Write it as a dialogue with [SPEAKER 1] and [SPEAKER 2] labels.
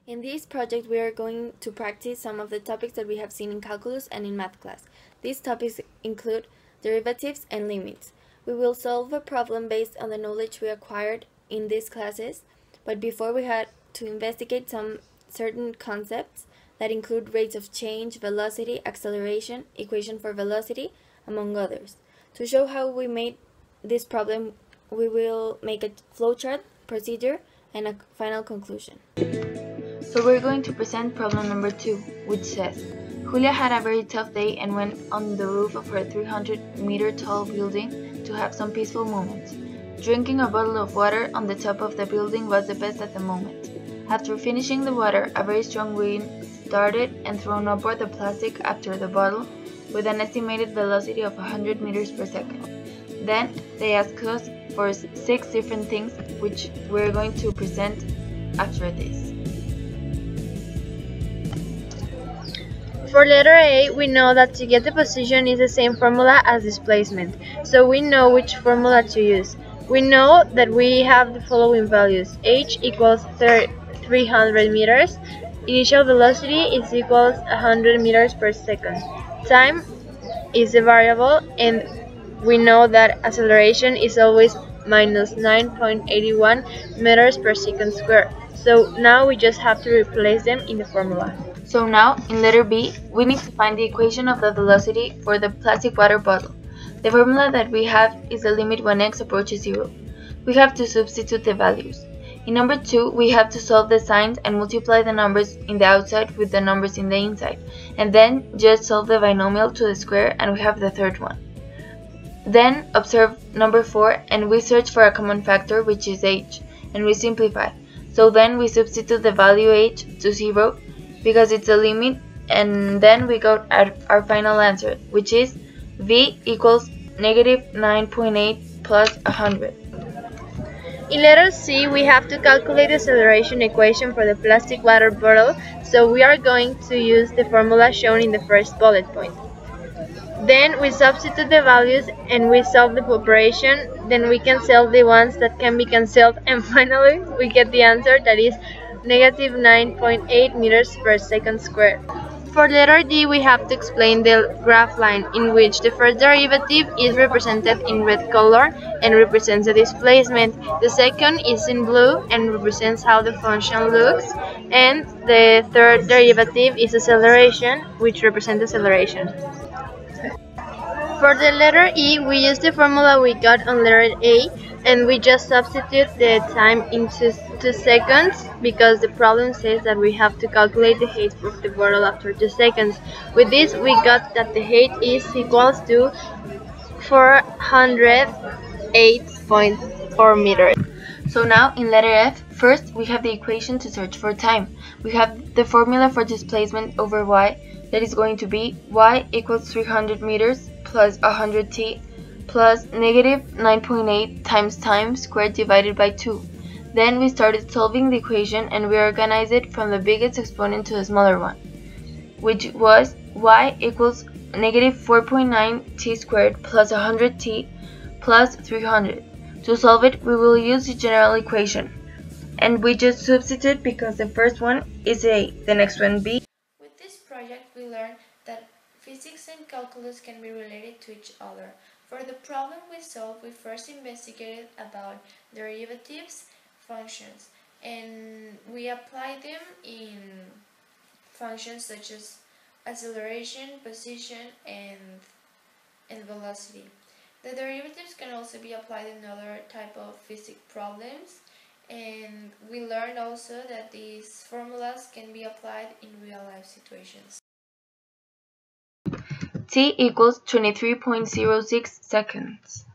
[SPEAKER 1] In this project, we are going to practice some of the topics that we have seen in calculus and in math class. These topics include derivatives and limits. We will solve a problem based on the knowledge we acquired in these classes, but before we had to investigate some certain concepts that include rates of change, velocity, acceleration, equation for velocity, among others. To show how we made this problem, we will make a flowchart, procedure, and a final conclusion.
[SPEAKER 2] So we're going to present problem number 2, which says, Julia had a very tough day and went on the roof of her 300-meter tall building to have some peaceful moments. Drinking a bottle of water on the top of the building was the best at the moment. After finishing the water, a very strong wind started and thrown upward the plastic after the bottle with an estimated velocity of 100 meters per second. Then they asked us for 6 different things, which we're going to present after this.
[SPEAKER 3] For letter A, we know that to get the position is the same formula as displacement, so we know which formula to use. We know that we have the following values. H equals 300 meters, initial velocity is equals 100 meters per second. Time is a variable, and we know that acceleration is always minus 9.81 meters per second squared. So now we just have to replace them in the formula.
[SPEAKER 2] So now, in letter B, we need to find the equation of the velocity for the plastic water bottle. The formula that we have is the limit when x approaches 0. We have to substitute the values. In number 2, we have to solve the signs and multiply the numbers in the outside with the numbers in the inside, and then just solve the binomial to the square, and we have the third one. Then observe number 4, and we search for a common factor, which is h, and we simplify. So then we substitute the value h to 0, because it's a limit, and then we got our final answer, which is v equals negative 9.8 plus 100.
[SPEAKER 3] In letter C, we have to calculate the acceleration equation for the plastic water bottle, so we are going to use the formula shown in the first bullet point. Then we substitute the values and we solve the operation, then we cancel the ones that can be cancelled, and finally we get the answer, that is negative 9.8 meters per second squared. For letter D, we have to explain the graph line, in which the first derivative is represented in red color and represents the displacement. The second is in blue and represents how the function looks. And the third derivative is acceleration, which represents acceleration. For the letter E, we use the formula we got on letter A, and we just substitute the time into 2 seconds, because the problem says that we have to calculate the height of the bottle after 2 seconds. With this, we got that the height is equals to 408.4 meters.
[SPEAKER 2] So now, in letter F, first we have the equation to search for time. We have the formula for displacement over y, that is going to be y equals 300 meters plus 100t plus negative 9.8 times time squared divided by 2. Then we started solving the equation, and we organized it from the biggest exponent to the smaller one, which was y equals negative 4.9 t squared plus 100t plus 300. To solve it, we will use the general equation, and we just substitute because the first one is a, the next one b.
[SPEAKER 1] With this project, we learned that physics and calculus can be related to each other. For the problem we solved, we first investigated about derivatives, functions, and we applied them in functions such as acceleration, position, and velocity. The derivatives can also be applied in other type of physics problems, and we learned also that these formulas can be applied in real-life situations.
[SPEAKER 2] T equals 23.06 seconds.